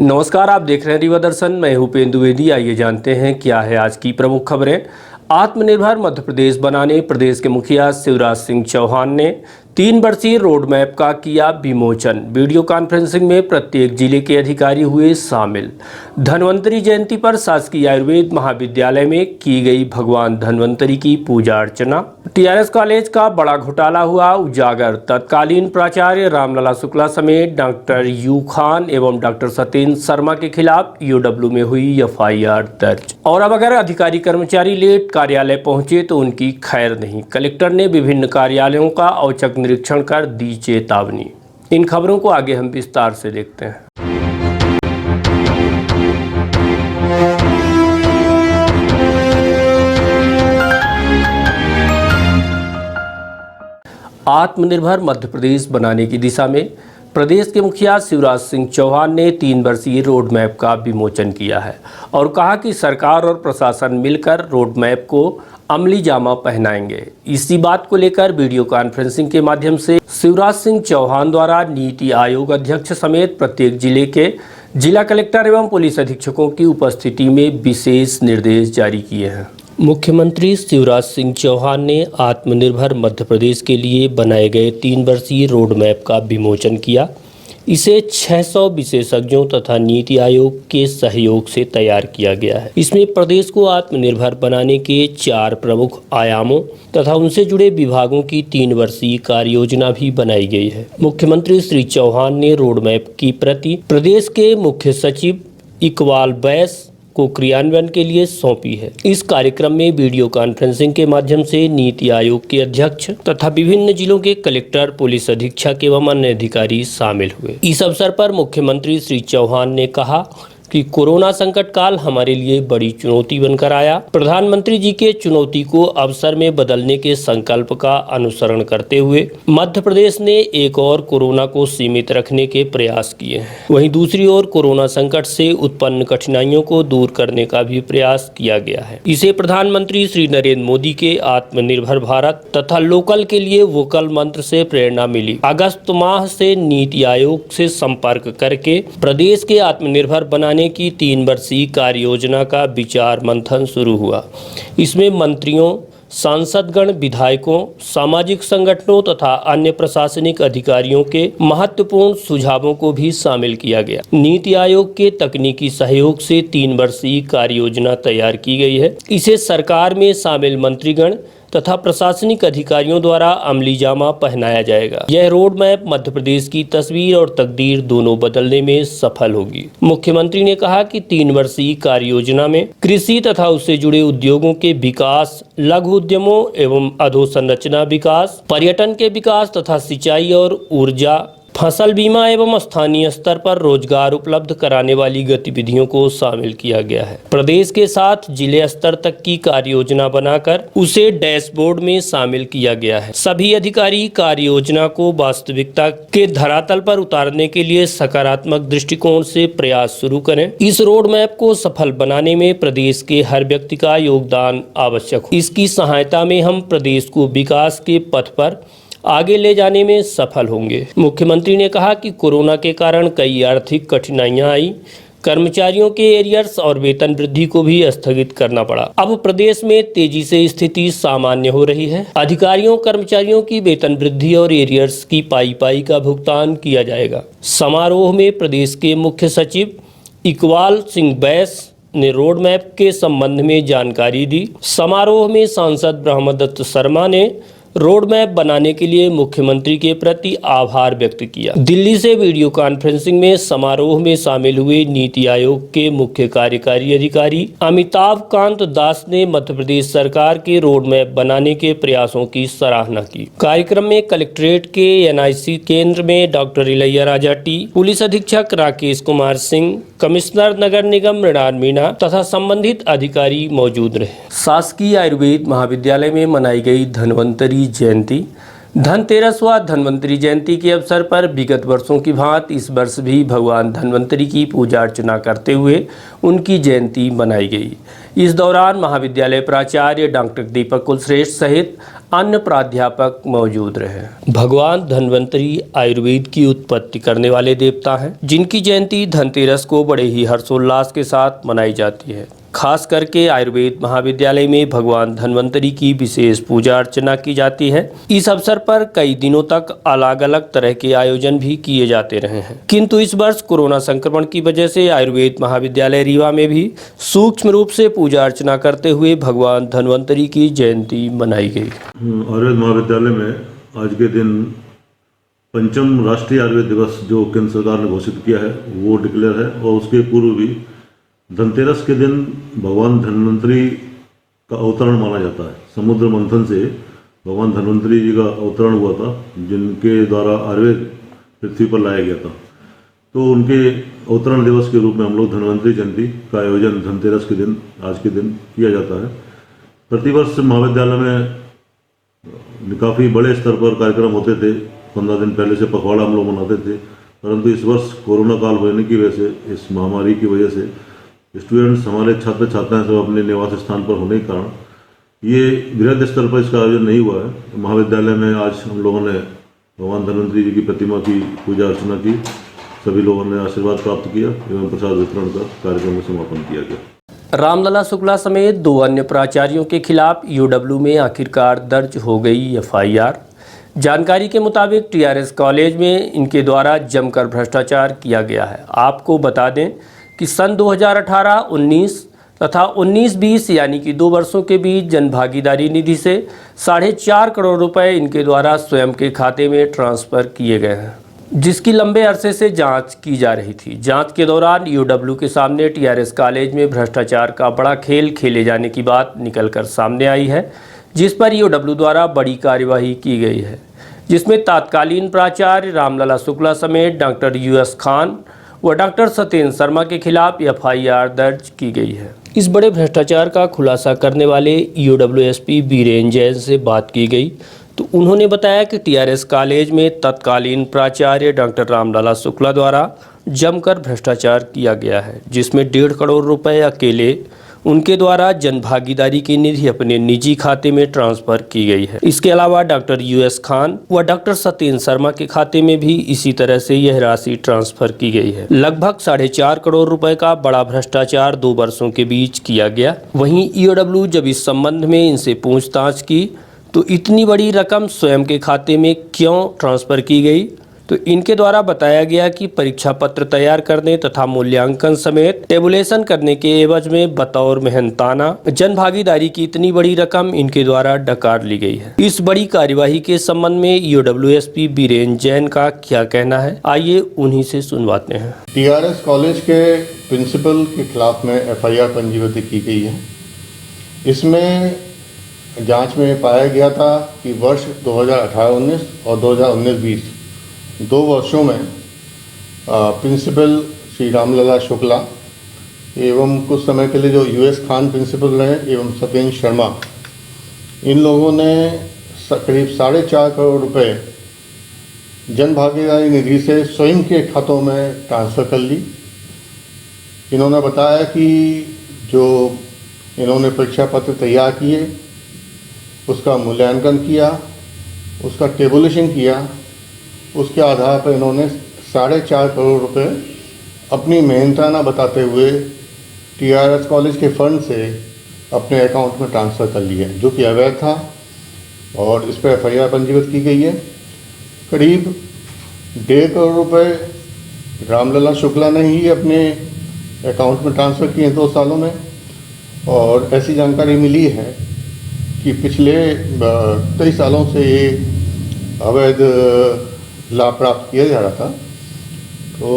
नमस्कार, आप देख रहे हैं रीवा दर्शन। मैं हूं उपेंद्र द्विवेदी। आइए जानते हैं क्या है आज की प्रमुख खबरें। आत्मनिर्भर मध्य प्रदेश बनाने प्रदेश के मुखिया शिवराज सिंह चौहान ने 3 वर्षीय रोड मैप का किया विमोचन। वीडियो कॉन्फ्रेंसिंग में प्रत्येक जिले के अधिकारी हुए शामिल। धन्वंतरी जयंती पर शासकीय आयुर्वेद महाविद्यालय में की गई भगवान धन्वंतरी की पूजा अर्चना। टीआरएस कॉलेज का बड़ा घोटाला हुआ उजागर। तत्कालीन प्राचार्य रामलला शुक्ला समेत डॉक्टर यू खान एवं डॉक्टर सत्येंद्र शर्मा के खिलाफ यूडब्ल्यू में हुई एफआईआर दर्ज। और अब अगर अधिकारी कर्मचारी लेट कार्यालय पहुंचे तो उनकी खैर नहीं। कलेक्टर ने विभिन्न कार्यालयों का औचक निरीक्षण कर दी चेतावनी। इन खबरों को आगे हम विस्तार से देखते हैं। आत्मनिर्भर मध्य प्रदेश बनाने की दिशा में प्रदेश के मुखिया शिवराज सिंह चौहान ने 3 वर्षीय रोड मैप का विमोचन किया है और कहा कि सरकार और प्रशासन मिलकर रोड मैप को अमली जामा पहनाएंगे। इसी बात को लेकर वीडियो कॉन्फ्रेंसिंग के माध्यम से शिवराज सिंह चौहान द्वारा नीति आयोग अध्यक्ष समेत प्रत्येक जिले के जिला कलेक्टर एवं पुलिस अधीक्षकों की उपस्थिति में विशेष निर्देश जारी किए हैं। मुख्यमंत्री शिवराज सिंह चौहान ने आत्मनिर्भर मध्य प्रदेश के लिए बनाए गए 3 वर्षीय रोड मैप का विमोचन किया। इसे 600 विशेषज्ञों तथा नीति आयोग के सहयोग से तैयार किया गया है। इसमें प्रदेश को आत्मनिर्भर बनाने के 4 प्रमुख आयामों तथा उनसे जुड़े विभागों की 3 वर्षीय कार्य योजना भी बनाई गई है। मुख्यमंत्री श्री चौहान ने रोड मैप की प्रति प्रदेश के मुख्य सचिव इकबाल बैस को क्रियान्वयन के लिए सौंपी है। इस कार्यक्रम में वीडियो कॉन्फ्रेंसिंग के माध्यम से नीति आयोग के अध्यक्ष तथा विभिन्न जिलों के कलेक्टर, पुलिस अधीक्षक एवं अन्य अधिकारी शामिल हुए। इस अवसर पर मुख्यमंत्री श्री चौहान ने कहा कि कोरोना संकट काल हमारे लिए बड़ी चुनौती बनकर आया। प्रधानमंत्री जी के चुनौती को अवसर में बदलने के संकल्प का अनुसरण करते हुए मध्य प्रदेश ने एक और कोरोना को सीमित रखने के प्रयास किए हैं। वहीं दूसरी ओर कोरोना संकट से उत्पन्न कठिनाइयों को दूर करने का भी प्रयास किया गया है। इसे प्रधानमंत्री श्री नरेंद्र मोदी के आत्मनिर्भर भारत तथा लोकल के लिए वोकल मंत्र से प्रेरणा मिली। अगस्त माह से नीति आयोग से संपर्क करके प्रदेश के आत्मनिर्भर बनाने की 3 वर्षीय कार्य योजना का विचार मंथन शुरू हुआ। इसमें मंत्रियों, सांसदगण, विधायकों, सामाजिक संगठनों तथा अन्य प्रशासनिक अधिकारियों के महत्वपूर्ण सुझावों को भी शामिल किया गया। नीति आयोग के तकनीकी सहयोग से 3 वर्षीय कार्य योजना तैयार की गई है। इसे सरकार में शामिल मंत्रीगण तथा प्रशासनिक अधिकारियों द्वारा अमली जामा पहनाया जाएगा। यह रोड मैप मध्य प्रदेश की तस्वीर और तकदीर दोनों बदलने में सफल होगी। मुख्यमंत्री ने कहा कि 3 वर्षीय कार्य योजना में कृषि तथा उससे जुड़े उद्योगों के विकास, लघु उद्यमों एवं अधोसंरचना विकास, पर्यटन के विकास तथा सिंचाई और ऊर्जा, फसल बीमा एवं स्थानीय स्तर पर रोजगार उपलब्ध कराने वाली गतिविधियों को शामिल किया गया है। प्रदेश के साथ जिले स्तर तक की कार्य योजना बनाकर उसे डैशबोर्ड में शामिल किया गया है। सभी अधिकारी कार्य योजना को वास्तविकता के धरातल पर उतारने के लिए सकारात्मक दृष्टिकोण से प्रयास शुरू करें। इस रोड मैप को सफल बनाने में प्रदेश के हर व्यक्ति का योगदान आवश्यक है। इसकी सहायता में हम प्रदेश को विकास के पथ पर आगे ले जाने में सफल होंगे। मुख्यमंत्री ने कहा कि कोरोना के कारण कई आर्थिक कठिनाइयां आई, कर्मचारियों के एरियर्स और वेतन वृद्धि को भी स्थगित करना पड़ा। अब प्रदेश में तेजी से स्थिति सामान्य हो रही है। अधिकारियों कर्मचारियों की वेतन वृद्धि और एरियर्स की पाई का भुगतान किया जाएगा। समारोह में प्रदेश के मुख्य सचिव इकबाल सिंह बैस ने रोड मैप के संबंध में जानकारी दी। समारोह में सांसद ब्रह्मदत्त शर्मा ने रोड मैप बनाने के लिए मुख्यमंत्री के प्रति आभार व्यक्त किया। दिल्ली से वीडियो कॉन्फ्रेंसिंग में समारोह में शामिल हुए नीति आयोग के मुख्य कार्यकारी अधिकारी अमिताभ कांत दास ने मध्य प्रदेश सरकार के रोड मैप बनाने के प्रयासों की सराहना की। कार्यक्रम में कलेक्ट्रेट के एनआईसी केंद्र में doctor Ilaiya Raja T, police अधीक्षक राकेश कुमार सिंह, कमिश्नर नगर निगम मृणाल मीणा तथा संबंधित अधिकारी मौजूद रहे। शासकीय आयुर्वेद महाविद्यालय में मनाई गई धन्वंतरी जयंती। धनतेरस व धन्वंतरी जयंती के अवसर पर विगत वर्षों की भांति इस वर्ष भी भगवान धन्वंतरी की पूजा अर्चना करते हुए उनकी जयंती मनाई गई। इस दौरान महाविद्यालय प्राचार्य डॉक्टर दीपक कुलश्रेष्ठ सहित अन्य प्राध्यापक मौजूद रहे। भगवान धन्वंतरी आयुर्वेद की उत्पत्ति करने वाले देवता हैं, जिनकी जयंती धनतेरस को बड़े ही हर्षोल्लास के साथ मनाई जाती है। खास करके आयुर्वेद महाविद्यालय में भगवान धन्वंतरी की विशेष पूजा अर्चना की जाती है। इस अवसर पर कई दिनों तक अलग अलग तरह के आयोजन भी किए जाते रहे हैं, किंतु इस वर्ष कोरोना संक्रमण की वजह से आयुर्वेद महाविद्यालय रीवा में भी सूक्ष्म रूप से पूजा अर्चना करते हुए भगवान धन्वंतरी की जयंती मनाई गई। आयुर्वेद महाविद्यालय में आज के दिन पंचम राष्ट्रीय आयुर्वेद दिवस जो केंद्र सरकार ने घोषित किया है वो डिक्लेयर है, और उसके पूर्व भी धनतेरस के दिन भगवान धन्वंतरी का अवतरण माना जाता है। समुद्र मंथन से भगवान धन्वंतरी जी का अवतरण हुआ था, जिनके द्वारा आयुर्वेद पृथ्वी पर लाया गया था। तो उनके अवतरण दिवस के रूप में हम लोग धन्वंतरी जयंती का आयोजन धनतेरस के दिन आज के दिन किया जाता है। प्रतिवर्ष महाविद्यालय में काफ़ी बड़े स्तर पर कार्यक्रम होते थे। 15 दिन पहले से पखवाड़ा हम लोग मनाते थे, परंतु इस वर्ष कोरोना काल होने की वजह से, इस महामारी की वजह से स्टूडेंट्स हमारे छात्र छात्राएं सब अपने निवास स्थान पर होने के कारण ये बृहद स्तर पर इसका आयोजन नहीं हुआ है। महाविद्यालय में आज हम लोगों ने भगवान धन्वंतरी जी की प्रतिमा की पूजा अर्चना की, सभी लोगों ने आशीर्वाद प्राप्त किया एवं प्रसाद वितरण का कार्यक्रम का समापन किया गया। रामलला शुक्ला समेत 2 अन्य प्राचार्यों के खिलाफ यूडब्ल्यू में आखिरकार दर्ज हो गई FIR। जानकारी के मुताबिक TRS कॉलेज में इनके द्वारा जमकर भ्रष्टाचार किया गया है। आपको बता दें कि सन 2018-19 तथा 19-20 यानी कि 2 वर्षों के बीच जनभागीदारी निधि से 4.5 करोड़ रुपए इनके द्वारा स्वयं के खाते में ट्रांसफ़र किए गए हैं, जिसकी लंबे अरसे से जांच की जा रही थी। जांच के दौरान यूडब्ल्यू के सामने TRS कॉलेज में भ्रष्टाचार का बड़ा खेल खेले जाने की बात निकलकर सामने आई है, जिस पर यूडब्ल्यू द्वारा बड़ी कार्यवाही की गई है, जिसमें तत्कालीन प्राचार्य रामलला शुक्ला समेत डॉक्टर US खान व डॉक्टर सत्येंद्र शर्मा के खिलाफ FIR दर्ज की गई है। इस बड़े भ्रष्टाचार का खुलासा करने वाले UWSP SP बीरेन जैन से बात की गई तो उन्होंने बताया कि TRS कॉलेज में तत्कालीन प्राचार्य डॉक्टर रामलला शुक्ला द्वारा जमकर भ्रष्टाचार किया गया है, जिसमें 1.5 करोड़ रुपए अकेले उनके द्वारा जनभागीदारी की निधि अपने निजी खाते में ट्रांसफर की गई है। इसके अलावा डॉक्टर US खान व डॉक्टर सत्येंद्र शर्मा के खाते में भी इसी तरह से यह राशि ट्रांसफर की गई है। लगभग 4.5 करोड़ रुपए का बड़ा भ्रष्टाचार 2 वर्षों के बीच किया गया। वहीं EOW जब इस संबंध में इनसे पूछताछ की तो इतनी बड़ी रकम स्वयं के खाते में क्यों ट्रांसफर की गई, तो इनके द्वारा बताया गया कि परीक्षा पत्र तैयार करने तथा मूल्यांकन समेत टेबुलेशन करने के एवज में बतौर मेहनताना जनभागीदारी की इतनी बड़ी रकम इनके द्वारा डकार ली गई है। इस बड़ी कार्यवाही के संबंध में UWSP बीरेन जैन का क्या कहना है, आइए उन्हीं से सुनवाते हैं। TRS कॉलेज के प्रिंसिपल के खिलाफ में FIR पंजीबद्ध की गई है। इसमें जांच में पाया गया था कि वर्ष 2018-19 और 2019-20 2 वर्षों में प्रिंसिपल श्री रामलला शुक्ला एवं कुछ समय के लिए जो US खान प्रिंसिपल रहे एवं सत्येंद्र शर्मा, इन लोगों ने करीब 4.5 करोड़ रुपए जनभागीदारी निधि से स्वयं के खातों में ट्रांसफ़र कर ली। इन्होंने बताया कि जो इन्होंने परीक्षा पत्र तैयार किए, उसका मूल्यांकन किया, उसका टेबुलेशन किया, उसके आधार पर इन्होंने 4.5 करोड़ रुपए अपनी मेहनताना बताते हुए TRS कॉलेज के फंड से अपने अकाउंट में ट्रांसफ़र कर लिए, जो कि अवैध था और इस पर FIR पंजीबद्ध की गई है। करीब 1.5 करोड़ रुपए रामलला शुक्ला ने ही अपने अकाउंट में ट्रांसफ़र किए 2 सालों में, और ऐसी जानकारी मिली है कि पिछले 23 सालों से ये अवैध लाभ प्राप्त किया जा रहा था। तो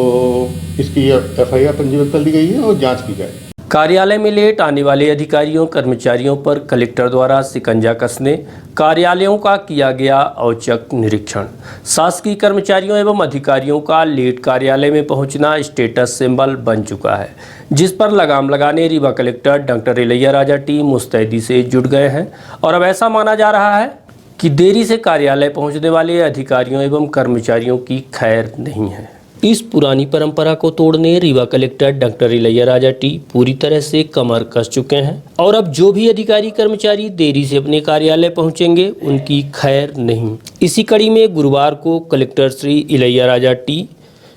इसकी FIR पंजीबद्ध कर ली गई है और जांच की जाएगी। कार्यालय में लेट आने वाले अधिकारियों कर्मचारियों पर कलेक्टर द्वारा शिकंजा कसने कार्यालयों का किया गया औचक निरीक्षण। शासकीय कर्मचारियों एवं अधिकारियों का लेट कार्यालय में पहुंचना स्टेटस सिंबल बन चुका है, जिस पर लगाम लगाने Rewa collector doctor Ilaiya Raja team मुस्तैदी से जुट गए हैं और अब ऐसा माना जा रहा है कि देरी से कार्यालय पहुंचने वाले अधिकारियों एवं कर्मचारियों की खैर नहीं है। इस पुरानी परंपरा को तोड़ने Rewa collector doctor Ilaiya Raja T पूरी तरह से कमर कस चुके हैं और अब जो भी अधिकारी कर्मचारी देरी से अपने कार्यालय पहुंचेंगे उनकी खैर नहीं। इसी कड़ी में गुरुवार को कलेक्टर श्री इलैया राजा टी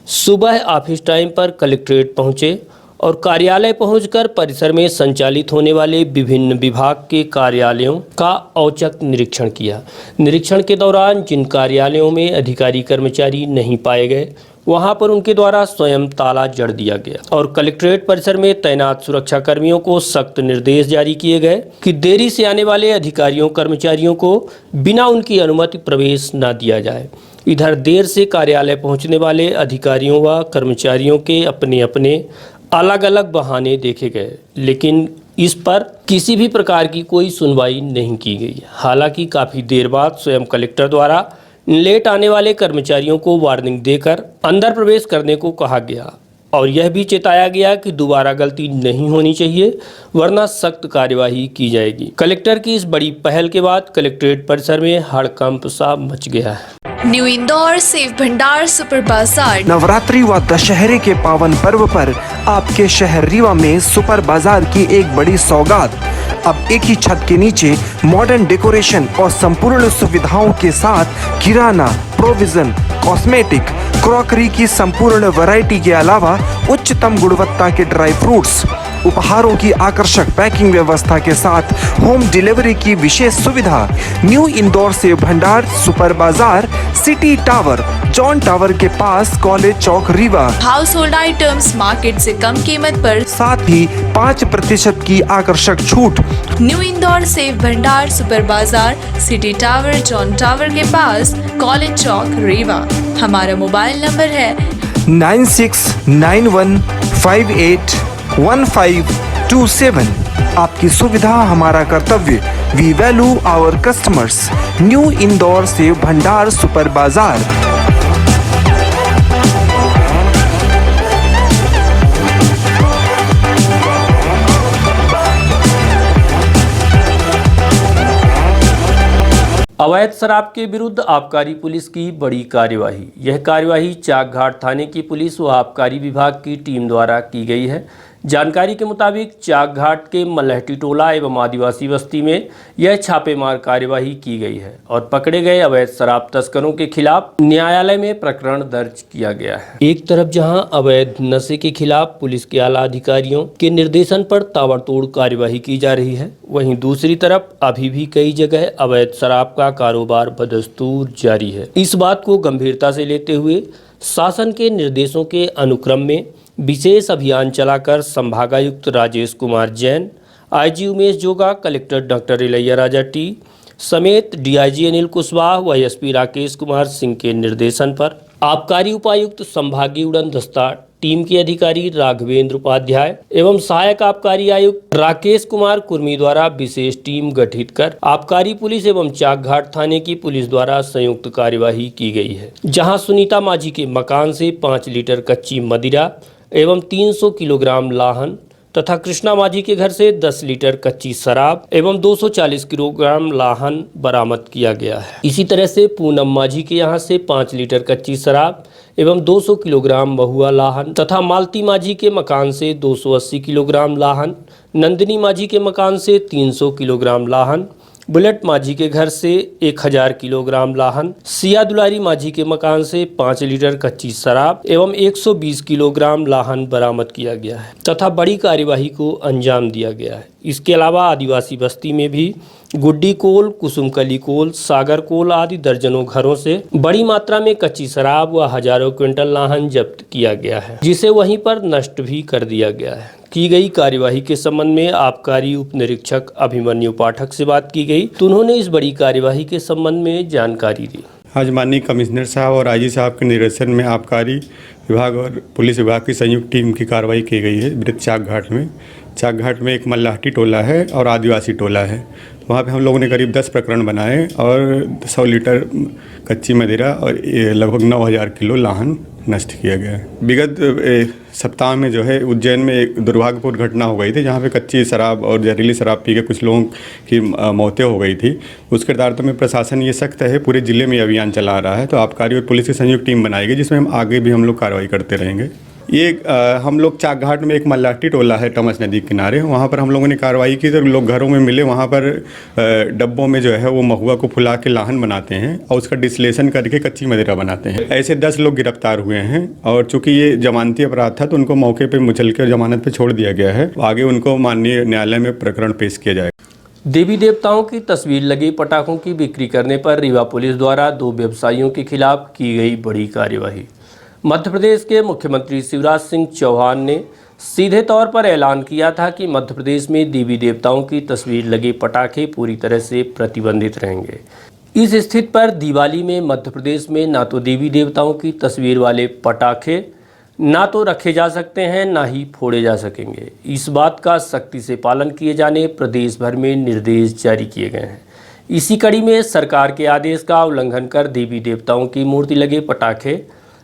सुबह ऑफिस टाइम पर कलेक्ट्रेट पहुंचे और कार्यालय पहुंचकर परिसर में संचालित होने वाले विभिन्न विभाग के कार्यालयों का औचक निरीक्षण किया। निरीक्षण के दौरान जिन कार्यालयों में अधिकारी कर्मचारी नहीं पाए गए वहां पर उनके द्वारा स्वयं ताला जड़ दिया गया और कलेक्ट्रेट परिसर में तैनात सुरक्षा कर्मियों को सख्त निर्देश जारी किए गए कि देरी से आने वाले अधिकारियों कर्मचारियों को बिना उनकी अनुमति प्रवेश न दिया जाए। इधर देर से कार्यालय पहुंचने वाले अधिकारियों व कर्मचारियों के अपने अपने अलग अलग बहाने देखे गए, लेकिन इस पर किसी भी प्रकार की कोई सुनवाई नहीं की गई। हालांकि काफ़ी देर बाद स्वयं कलेक्टर द्वारा लेट आने वाले कर्मचारियों को वार्निंग देकर अंदर प्रवेश करने को कहा गया और यह भी चेताया गया कि दोबारा गलती नहीं होनी चाहिए वरना सख्त कार्यवाही की जाएगी। कलेक्टर की इस बड़ी पहल के बाद कलेक्ट्रेट परिसर में हड़कंप सा मच गया है। न्यू इंदौर सेव भंडार सुपर बाजार। नवरात्रि व दशहरे के पावन पर्व पर आपके शहर रीवा में सुपर बाजार की एक बड़ी सौगात। अब एक ही छत के नीचे मॉडर्न डेकोरेशन और संपूर्ण सुविधाओं के साथ किराना, प्रोविजन, कॉस्मेटिक, क्रॉकरी की संपूर्ण वैरायटी के अलावा उच्चतम गुणवत्ता के ड्राई फ्रूट्स, उपहारों की आकर्षक पैकिंग व्यवस्था के साथ होम डिलीवरी की विशेष सुविधा। New Indore Sev Bhandar super bazaar, city tower, John tower के पास, college Chowk, Rewa. Household items market से कम कीमत पर, साथ ही 5% की आकर्षक छूट। New Indore Sev Bhandar super bazaar, city tower, John tower के पास, कॉलेज चौक, रीवा। हमारा मोबाइल नंबर है 9691581527। आपकी सुविधा हमारा कर्तव्य। We value our customers. New Indore Sev Bhandar super Bazaar. अवैध शराब के विरुद्ध आबकारी पुलिस की बड़ी कार्यवाही। यह कार्यवाही चाकघाट थाने की पुलिस व आबकारी विभाग की टीम द्वारा की गई है। जानकारी के मुताबिक चाकघाट के मलहटी टोला एवं आदिवासी बस्ती में यह छापेमार कार्यवाही की गई है और पकड़े गए अवैध शराब तस्करों के खिलाफ न्यायालय में प्रकरण दर्ज किया गया है। एक तरफ जहां अवैध नशे के खिलाफ पुलिस के आला अधिकारियों के निर्देशन पर ताबड़तोड़ कार्यवाही की जा रही है, वहीं दूसरी तरफ अभी भी कई जगह अवैध शराब का कारोबार बदस्तूर जारी है। इस बात को गंभीरता से लेते हुए शासन के निर्देशों के अनुक्रम में विशेष अभियान चलाकर संभागायुक्त राजेश कुमार जैन, आईजी उमेश जोगा, collector doctor Ilaiya Raja T समेत डीआईजी अनिल कुशवाहा व एसपी राकेश कुमार सिंह के निर्देशन पर आबकारी उपायुक्त संभागीय उड़न दस्ता टीम के अधिकारी राघवेंद्र उपाध्याय एवं सहायक आबकारी आयुक्त राकेश कुमार कुर्मी द्वारा विशेष टीम गठित कर आबकारी पुलिस एवं चाकघाट थाने की पुलिस द्वारा संयुक्त कार्यवाही की गई है, जहां सुनीता माझी के मकान से 5 लीटर कच्ची मदिरा एवं 300 किलोग्राम लाहन तथा कृष्णा माझी के घर से 10 लीटर कच्ची शराब एवं 240 किलोग्राम लाहन बरामद किया गया है। इसी तरह से पूनम माझी के यहाँ से 5 लीटर कच्ची शराब एवं 200 किलोग्राम महुआ लाहन तथा मालती माझी के मकान से 280 किलोग्राम लाहन, नंदिनी माझी के मकान से 300 किलोग्राम लाहन, बुलेट माझी के घर से 1000 किलोग्राम लाहन, सिया दुलारी माझी के मकान से 5 लीटर कच्ची शराब एवं 120 किलोग्राम लाहन बरामद किया गया है तथा बड़ी कार्यवाही को अंजाम दिया गया है। इसके अलावा आदिवासी बस्ती में भी गुड्डी कोल, कुसुमकली कोल, सागर कोल आदि दर्जनों घरों से बड़ी मात्रा में कच्ची शराब व हजारों क्विंटल लाहन जब्त किया गया है, जिसे वहीं पर नष्ट भी कर दिया गया है। की गई कार्यवाही के संबंध में आबकारी उप निरीक्षक अभिमन्यु पाठक से बात की गई तो उन्होंने इस बड़ी कार्यवाही के संबंध में जानकारी दी। आज माननीय कमिश्नर साहब और आईजी साहब के निर्देशन में आबकारी विभाग और पुलिस विभाग की संयुक्त टीम की कार्रवाई की गई है। वृत्त चाकघाट में एक मल्लाहटी टोला है और आदिवासी टोला है। वहाँ पे हम लोगों ने करीब 10 प्रकरण बनाए और 100 लीटर कच्ची मदिरा और लगभग 9000 किलो लाहन नष्ट किया गया है। विगत सप्ताह में जो है उज्जैन में एक दुर्भाग्यपूर्ण घटना हो गई थी, जहाँ पे कच्ची शराब और जहरीली शराब पी के कुछ लोगों की मौतें हो गई थी। उसके तहत में प्रशासन ये सख्त है, पूरे ज़िले में अभियान चला रहा है। तो आबकारी और पुलिस की संयुक्त टीम बनाई गई, जिसमें हम आगे भी हम लोग कार्रवाई करते रहेंगे। ये हम लोग चाक घाट में एक मल्लाटी टोला है टमस नदी के किनारे, वहाँ पर हम लोगों ने कार्रवाई की। तो लोग घरों में मिले, वहाँ पर डब्बों में जो है वो महुआ को फुला के लाहन बनाते हैं और उसका डिस्टिलेशन करके कच्ची मदिरा बनाते हैं। ऐसे 10 लोग गिरफ्तार हुए हैं और चूंकि ये जमानती अपराध था तो उनको मौके पर मुचल के जमानत पर छोड़ दिया गया है। आगे उनको माननीय न्यायालय में प्रकरण पेश किया जाएगा। देवी देवताओं की तस्वीर लगे पटाखों की बिक्री करने पर रीवा पुलिस द्वारा 2 व्यवसायियों के खिलाफ की गई बड़ी कार्यवाही। मध्य प्रदेश के मुख्यमंत्री शिवराज सिंह चौहान ने सीधे तौर पर ऐलान किया था कि मध्य प्रदेश में देवी देवताओं की तस्वीर लगे पटाखे पूरी तरह से प्रतिबंधित रहेंगे। इस स्थिति पर दिवाली में मध्य प्रदेश में ना तो देवी देवताओं की तस्वीर वाले पटाखे ना तो रखे जा सकते हैं, ना ही फोड़े जा सकेंगे। इस बात का सख्ती से पालन किए जाने प्रदेश भर में निर्देश जारी किए गए हैं। इसी कड़ी में सरकार के आदेश का उल्लंघन कर देवी देवताओं की मूर्ति लगे पटाखे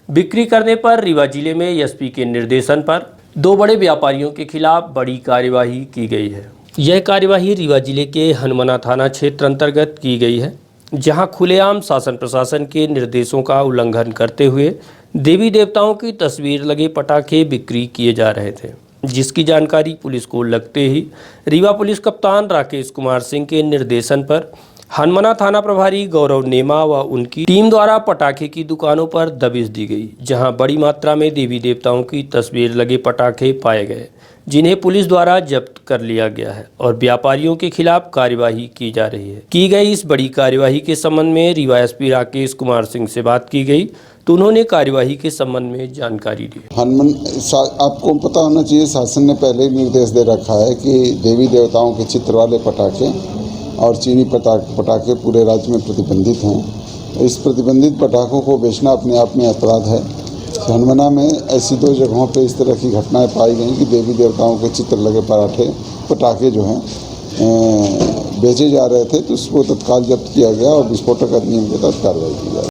बिक्री करने पर रीवा जिले में एसपी के निर्देशन पर 2 बड़े व्यापारियों के खिलाफ बड़ी कार्यवाही की गई है। यह कार्यवाही रीवा जिले के हनुमाना थाना क्षेत्र अंतर्गत की गई है, जहां खुलेआम शासन प्रशासन के निर्देशों का उल्लंघन करते हुए देवी देवताओं की तस्वीर लगे पटाखे बिक्री किए जा रहे थे, जिसकी जानकारी पुलिस को लगते ही रीवा पुलिस कप्तान राकेश कुमार सिंह के निर्देशन पर हनुमाना थाना प्रभारी गौरव नेमा व उनकी टीम द्वारा पटाखे की दुकानों पर दबिश दी गई, जहां बड़ी मात्रा में देवी देवताओं की तस्वीर लगे पटाखे पाए गए, जिन्हें पुलिस द्वारा जब्त कर लिया गया है और व्यापारियों के खिलाफ कार्यवाही की जा रही है। की गई इस बड़ी कार्यवाही के संबंध में रीवा एसपी राकेश कुमार सिंह से बात की गई तो उन्होंने कार्यवाही के संबंध में जानकारी दी। आपको पता होना चाहिए, शासन ने पहले ही निर्देश दे रखा है कि देवी देवताओं के चित्र वाले पटाखे और चीनी पटाखे पूरे राज्य में प्रतिबंधित हैं। इस प्रतिबंधित पटाखों को बेचना अपने आप में अपराध है। हनुमाना में ऐसी 2 जगहों पे इस तरह की घटनाएं पाई गई कि देवी देवताओं के चित्र लगे पटाखे जो हैं बेचे जा रहे थे, तो उसको तत्काल जब्त किया गया और विस्फोटक अधिनियम के तहत कार्रवाई की गई।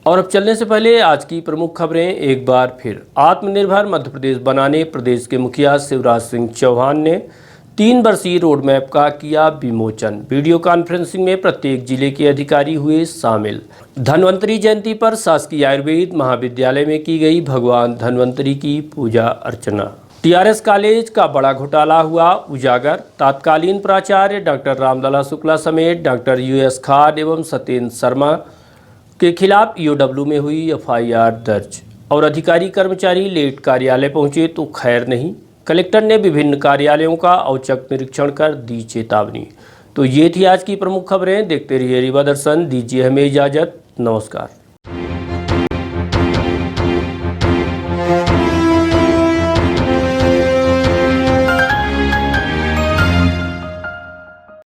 और अब चलने से पहले आज की प्रमुख खबरें एक बार फिर। आत्मनिर्भर मध्य प्रदेश बनाने प्रदेश के मुखिया शिवराज सिंह चौहान ने 3 वर्षीय रोड मैप का किया विमोचन। वीडियो कॉन्फ्रेंसिंग में प्रत्येक जिले के अधिकारी हुए शामिल। धन्वंतरी जयंती पर शासकीय आयुर्वेद महाविद्यालय में की गई भगवान धन्वंतरी की पूजा अर्चना। टीआरएस कॉलेज का बड़ा घोटाला हुआ उजागर। तत्कालीन प्राचार्य डॉक्टर रामलला शुक्ला समेत डॉक्टर यूएस खान एवं सत्येंद्र शर्मा के खिलाफ ईओडब्ल्यू में हुई एफआईआर दर्ज। और अधिकारी कर्मचारी लेट कार्यालय पहुंचे तो खैर नहीं, कलेक्टर ने विभिन्न कार्यालयों का औचक निरीक्षण कर दी चेतावनी। तो ये थी आज की प्रमुख खबरें। देखते रहिए रीवा दर्शन। दीजिए हमें इजाज़त। नमस्कार।